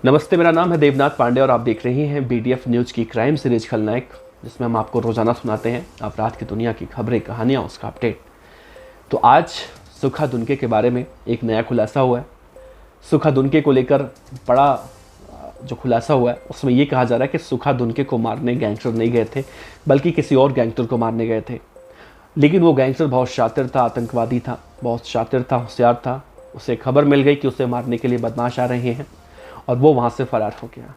नमस्ते, मेरा नाम है देवनाथ पांडे और आप देख रहे हैं BDF न्यूज़ की क्राइम सीरीज खलनायक, जिसमें हम आपको रोज़ाना सुनाते हैं अपराध की दुनिया की खबरें, कहानियाँ, उसका अपडेट। तो आज सुखा दुनके के बारे में एक नया खुलासा हुआ है। सुखा दुनके को लेकर बड़ा जो खुलासा हुआ है उसमें ये कहा जा रहा है कि सुखा दुनके को मारने गैंगस्टर नहीं गए थे, बल्कि किसी और गैंगस्टर को मारने गए थे। लेकिन वो गैंगस्टर बहुत शातिर था, आतंकवादी था, बहुत शातिर था, होशियार था। उसे खबर मिल गई कि उसे मारने के लिए बदमाश आ रहे हैं और वो वहाँ से फरार हो गया।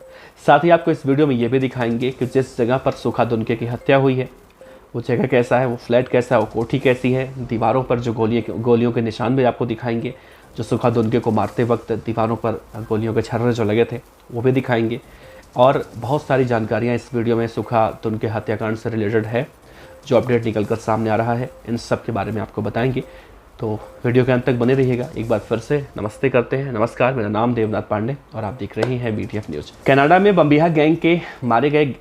साथ ही आपको इस वीडियो में ये भी दिखाएंगे कि जिस जगह पर सुखा दुनके की हत्या हुई है वो जगह कैसा है, वो फ्लैट कैसा है, वो कोठी कैसी है। दीवारों पर जो गोलियों के निशान भी आपको दिखाएंगे, जो सुखा दुनके को मारते वक्त दीवारों पर गोलियों के छर्रे जो लगे थे वो भी दिखाएंगे। और बहुत सारी जानकारियाँ इस वीडियो में सुखा दुनके हत्याकांड से रिलेटेड है, जो अपडेट निकल कर सामने आ रहा है। इन सब के बारे में आपको बताएंगे, तो वीडियो के अंत तक बने रहिएगा। एक बार फिर से नमस्ते करते हैं। नमस्कार, मेरा नाम देवनाथ पांडे और आप देख रहे हैं BDF न्यूज़। कनाडा में बम्बिहा गैंग के मारे गए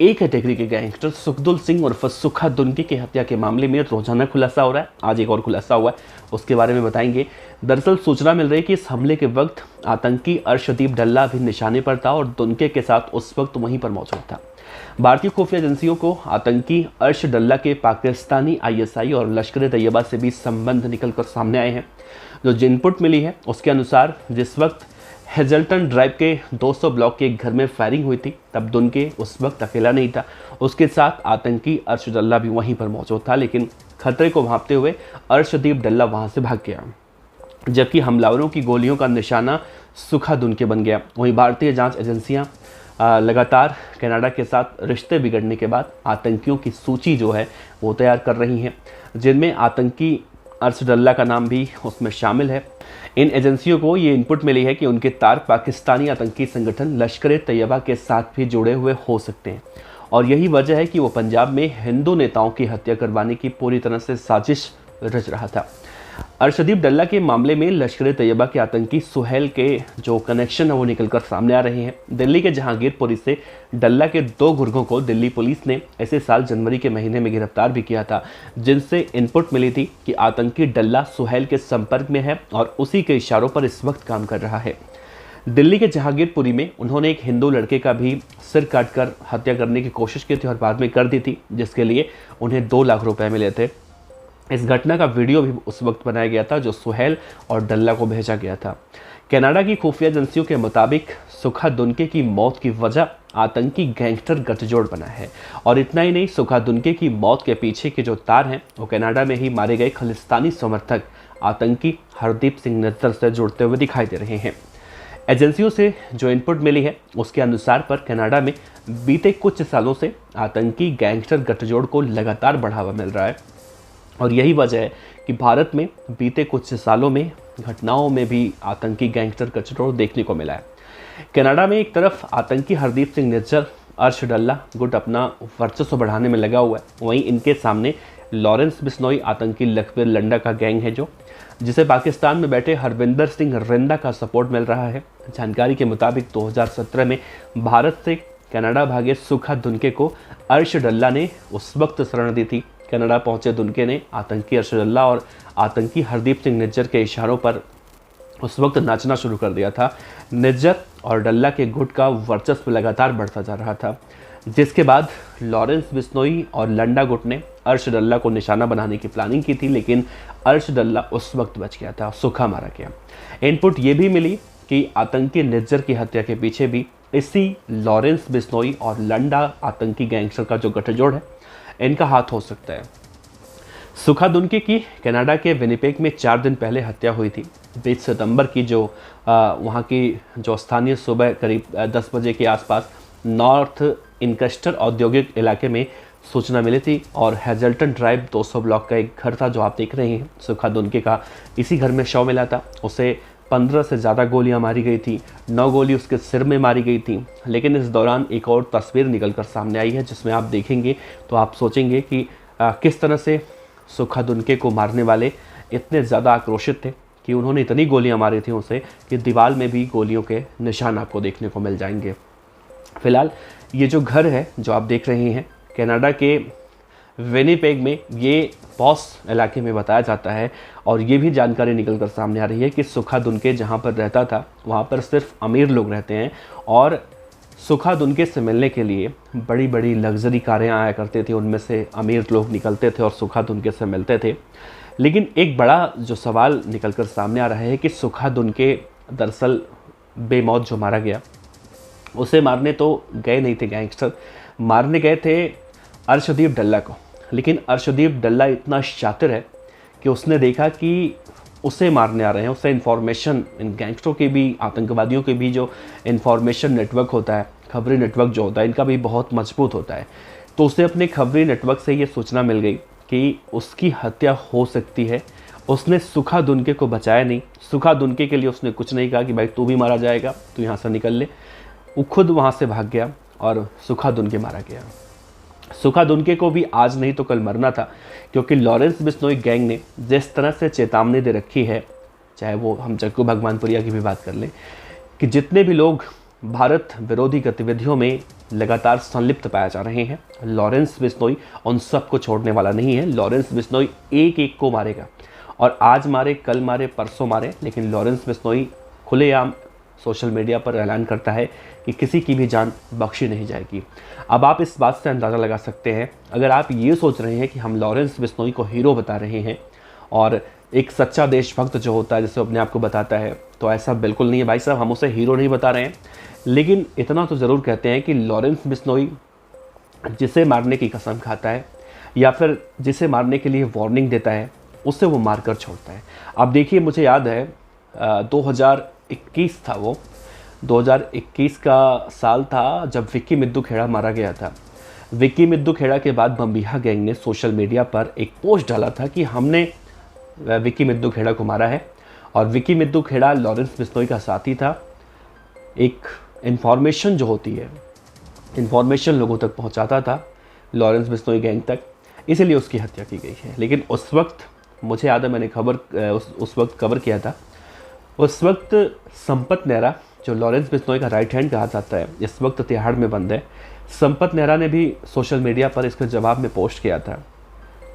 ए कैटेगरी के गैंगस्टर सुखदुल सिंह उर्फ सुखा दुनके की हत्या के मामले में रोजाना खुलासा हो रहा है। आज एक और खुलासा हुआ है, उसके बारे में बताएंगे। दरअसल सूचना मिल रही है कि इस हमले के वक्त आतंकी अर्शदीप डल्ला भी निशाने पर था और दुनके के साथ उस वक्त वहीं पर मौजूद था। भारतीय खुफिया एजेंसियों को आतंकी अर्श डल्ला के पाकिस्तानी ISI और लश्कर तैयबा से भी संबंध निकलकर सामने आए हैं। जो इनपुट मिली है उसके अनुसार जिस वक्त हेजल्टन ड्राइव के 200 ब्लॉक के एक घर में फायरिंग हुई थी, तब दुनके उस वक्त अकेला नहीं था, उसके साथ आतंकी अर्श डल्ला भी वहीं पर मौजूद था। लेकिन खतरे को भांपते हुए अर्शदीप डल्ला वहां से भाग गया, जबकि हमलावरों की गोलियों का निशाना सुखा दुनके बन गया। वहीं भारतीय जांच एजेंसियां लगातार कनाडा के साथ रिश्ते बिगड़ने के बाद आतंकियों की सूची जो है वो तैयार कर रही हैं, जिनमें आतंकी अर्श डल्ला का नाम भी उसमें शामिल है। इन एजेंसियों को ये इनपुट मिली है कि उनके तार पाकिस्तानी आतंकी संगठन लश्कर तैयबा के साथ भी जुड़े हुए हो सकते हैं और यही वजह है कि वो पंजाब में हिंदू नेताओं की हत्या करवाने की पूरी तरह से साजिश रच रहा था। अर्शदीप डल्ला के मामले में लश्कर तैयबा के आतंकी सुहेल के जो कनेक्शन है वो निकलकर सामने आ रहे हैं। दिल्ली के जहांगीरपुरी से डल्ला के 2 गुर्गों को दिल्ली पुलिस ने इसी साल जनवरी के महीने में गिरफ्तार भी किया था, जिनसे इनपुट मिली थी कि आतंकी डल्ला सुहेल के संपर्क में है और उसी के इशारों पर इस वक्त काम कर रहा है। दिल्ली के जहांगीरपुरी में उन्होंने एक हिंदू लड़के का भी सिर काटकर हत्या करने की कोशिश की थी और बाद में कर दी थी, जिसके लिए उन्हें 2 लाख रुपए मिले थे। इस घटना का वीडियो भी उस वक्त बनाया गया था जो सुहेल और डल्ला को भेजा गया था। कनाडा की खुफिया एजेंसियों के मुताबिक सुखा दुनके की मौत की वजह आतंकी गैंगस्टर गठजोड़ बना है। और इतना ही नहीं, सुखा दुनके की मौत के पीछे के जो तार हैं वो कनाडा में ही मारे गए खालिस्तानी समर्थक आतंकी हरदीप सिंह निज्जर से जुड़ते हुए दिखाई दे रहे हैं। एजेंसियों से जो इनपुट मिली है उसके अनुसार पर कनाडा में बीते कुछ सालों से आतंकी गैंगस्टर गठजोड़ को लगातार बढ़ावा मिल रहा है और यही वजह है कि भारत में बीते कुछ सालों में घटनाओं में भी आतंकी गैंगस्टर गठजोड़ देखने को मिला है। कनाडा में एक तरफ आतंकी हरदीप सिंह निज्जर, अर्श डल्ला गुट अपना वर्चस्व बढ़ाने में लगा हुआ है, वहीं इनके सामने लॉरेंस बिश्नोई आतंकी लखवीर लंडा का गैंग है, जिसे पाकिस्तान में बैठे हरविंदर सिंह रिंदा का सपोर्ट मिल रहा है। जानकारी के मुताबिक 2017 में भारत से कनाडा भागे सुखा दुनके को अर्श डल्ला ने उस वक्त शरण दी थी। कनाडा पहुंचे दुनके ने आतंकी अर्श डल्ला और आतंकी हरदीप सिंह निज्जर के इशारों पर उस वक्त नाचना शुरू कर दिया था। निज्जर और डल्ला के गुट का वर्चस्व लगातार बढ़ता जा रहा था, जिसके बाद लॉरेंस बिश्नोई और लंडा गुट ने अर्श डल्ला को निशाना बनाने की प्लानिंग की थी, लेकिन अर्श डल्ला उस वक्त बच गया था, सुखा मारा गया। इनपुट ये भी मिली कि आतंकी निज्जर की हत्या के पीछे भी इसी लॉरेंस बिश्नोई और लंडा आतंकी गैंगस्टर का जो गठजोड़ है इनका हाथ हो सकता है। सुखा दुनके की कनाडा के विनिपेग में 4 दिन पहले हत्या हुई थी। 20 सितंबर की जो वहाँ की जो स्थानीय सुबह करीब 10 बजे के आसपास नॉर्थ इंकस्टर औद्योगिक इलाके में सूचना मिली थी और हेजल्टन ड्राइव 200 ब्लॉक का एक घर था जो आप देख रहे हैं, सुखा दुनके का इसी घर में शव मिला था। उसे 15 से ज़्यादा गोलियां मारी गई थी, 9 गोली उसके सिर में मारी गई थी। लेकिन इस दौरान एक और तस्वीर निकलकर सामने आई है, जिसमें आप देखेंगे तो आप सोचेंगे कि किस तरह से सुखा दुनके को मारने वाले इतने ज़्यादा आक्रोशित थे कि उन्होंने इतनी गोलियां मारी थी उसे कि दीवार में भी गोलियों के निशान आपको देखने को मिल जाएंगे। फिलहाल ये जो घर है जो आप देख रहे हैं कनाडा के विनिपेग में, ये पॉस इलाके में बताया जाता है। और ये भी जानकारी निकल कर सामने आ रही है कि सुखा दुनके जहाँ पर रहता था वहाँ पर सिर्फ अमीर लोग रहते हैं, और सुखा दुनके से मिलने के लिए बड़ी बड़ी लग्जरी कारें आया करते थे, उनमें से अमीर लोग निकलते थे और सुखा दुनके से मिलते थे। लेकिन एक बड़ा जो सवाल निकल कर सामने आ रहा है कि सुखा दुनके दरअसल बेमौत जो मारा गया, उसे मारने तो गए नहीं थे गैंगस्टर, मारने गए थे अर्शदीप डल्ला को। लेकिन अर्शदीप डल्ला इतना शातिर है कि उसने देखा कि उसे मारने आ रहे हैं, उससे इन्फॉर्मेशन, इन गैंगस्टरों के भी, आतंकवादियों के भी जो इन्फॉर्मेशन नेटवर्क होता है, खबरी नेटवर्क जो होता है, इनका भी बहुत मजबूत होता है। तो उसे अपने खबरी नेटवर्क से ये सूचना मिल गई कि उसकी हत्या हो सकती है। उसने सुखा दुनके को बचाया नहीं, सुखा दुनके के लिए उसने कुछ नहीं कहा कि भाई तू भी मारा जाएगा, तू यहाँ से निकल ले। वो खुद वहाँ से भाग गया और सुखा दुनके मारा गया। सुखा दुनके को भी आज नहीं तो कल मरना था, क्योंकि लॉरेंस बिश्नोई गैंग ने जिस तरह से चेतावनी दे रखी है, चाहे वो हम जग्गू भगवानपुरिया की भी बात कर लें, कि जितने भी लोग भारत विरोधी गतिविधियों में लगातार संलिप्त पाए जा रहे हैं, लॉरेंस बिश्नोई उन सबको छोड़ने वाला नहीं है। लॉरेंस बिश्नोई एक एक को मारेगा, और आज मारे, कल मारे, परसों मारे, लेकिन लॉरेंस बिश्नोई खुलेआम सोशल मीडिया पर ऐलान करता है कि किसी की भी जान बख्शी नहीं जाएगी। अब आप इस बात से अंदाज़ा लगा सकते हैं, अगर आप ये सोच रहे हैं कि हम लॉरेंस बिश्नोई को हीरो बता रहे हैं और एक सच्चा देशभक्त जो होता है जिसे अपने आप को बताता है, तो ऐसा बिल्कुल नहीं है भाई साहब, हम उसे हीरो नहीं बता रहे हैं। लेकिन इतना तो ज़रूर कहते हैं कि लॉरेंस बिश्नोई जिसे मारने की कसम खाता है या फिर जिसे मारने के लिए वार्निंग देता है, उसे वो मारकर छोड़ता है। अब देखिए, मुझे याद है 2021 था, वो 2021 का साल था जब विक्की मिद्दू खेड़ा मारा गया था। विक्की मिद्दू खेड़ा के बाद बम्बिहा गैंग ने सोशल मीडिया पर एक पोस्ट डाला था कि हमने विक्की मिद्दू खेड़ा को मारा है, और विक्की मिद्दू खेड़ा लॉरेंस बिश्नोई का साथी था। एक इन्फॉर्मेशन जो होती है, इन्फॉर्मेशन लोगों तक पहुंचाता था, लॉरेंस बिश्नोई गैंग तक, इसीलिए उसकी हत्या की गई है। लेकिन उस वक्त मुझे याद है, मैंने उस वक्त कवर किया था। उस वक्त संपत नेहरा, जो लॉरेंस बिश्नोई का राइट हैंड कहा जाता है, इस वक्त तिहाड़ में बंद है, संपत नेहरा ने भी सोशल मीडिया पर इसके जवाब में पोस्ट किया था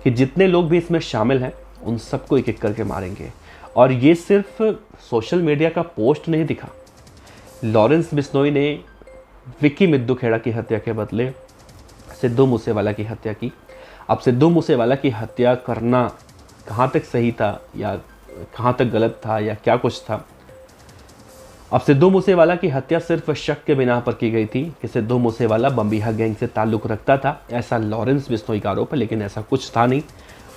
कि जितने लोग भी इसमें शामिल हैं उन सबको एक एक करके मारेंगे। और ये सिर्फ सोशल मीडिया का पोस्ट नहीं दिखा, लॉरेंस बिश्नोई ने विक्की मिद्दू खेड़ा की हत्या के बदले सिद्धू मूसेवाला की हत्या की। अब सिद्धू मूसेवाला की हत्या करना कहाँ तक सही था या कहाँ तक गलत था या क्या कुछ था, अब सिद्धू मूसेवाला की हत्या सिर्फ शक के बिना पर की गई थी कि सिद्धू मूसेवाला बम्बिहा गैंग से ताल्लुक़ रखता था, ऐसा लॉरेंस बिश्नोई का आरोप है। लेकिन ऐसा कुछ था नहीं,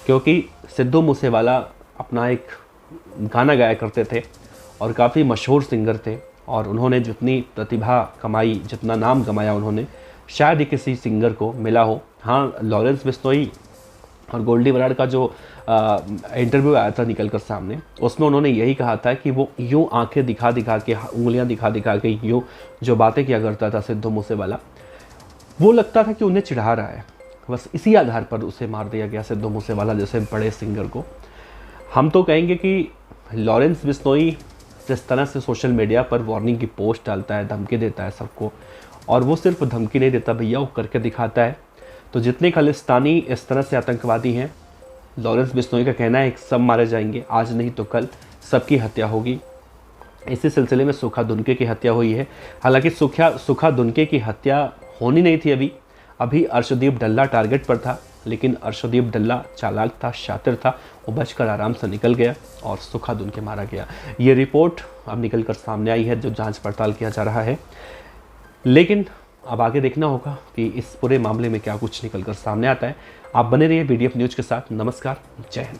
क्योंकि सिद्धू मूसेवाला अपना एक गाना गाया करते थे और काफ़ी मशहूर सिंगर थे, और उन्होंने जितनी प्रतिभा कमाई, जितना नाम कमाया उन्होंने, शायद ही किसी सिंगर को मिला हो। हाँ, लॉरेंस बिश्नोई और गोल्डी बराड़ का जो इंटरव्यू आया था निकल कर सामने, उसमें उन्होंने यही कहा था कि वो यूँ आंखें दिखा दिखा के, उंगलियां दिखा दिखा के यूँ जो बातें किया करता था सिद्धू मूसेवाला, वो लगता था कि उन्हें चिढ़ा रहा है। बस इसी आधार पर उसे मार दिया गया, सिद्धू मूसेवाला जैसे बड़े सिंगर को। हम तो कहेंगे कि लॉरेंस बिश्नोई जिस तरह से सोशल मीडिया पर वार्निंग की पोस्ट डालता है, धमकी देता है सबको, और वो सिर्फ धमकी नहीं देता भैया, वो करके दिखाता है। तो जितने खालिस्तानी इस तरह से आतंकवादी हैं, लॉरेंस बिश्नोई का कहना है कि सब मारे जाएंगे, आज नहीं तो कल सबकी हत्या होगी। इसी सिलसिले में सुखा दुनके की हत्या हुई है। हालांकि सुखा दुनके की हत्या होनी नहीं थी अभी अर्शदीप डल्ला टारगेट पर था, लेकिन अर्शदीप डल्ला चालाक था, शातिर था, वो बचकर आराम से निकल गया और सुखा दुनके मारा गया। ये रिपोर्ट अब निकल कर सामने आई है, जो जांच पड़ताल किया जा रहा है। लेकिन अब आगे देखना होगा कि इस पूरे मामले में क्या कुछ निकल कर सामने आता है। आप बने रहिए BDF न्यूज़ के साथ। नमस्कार, जय हिंद।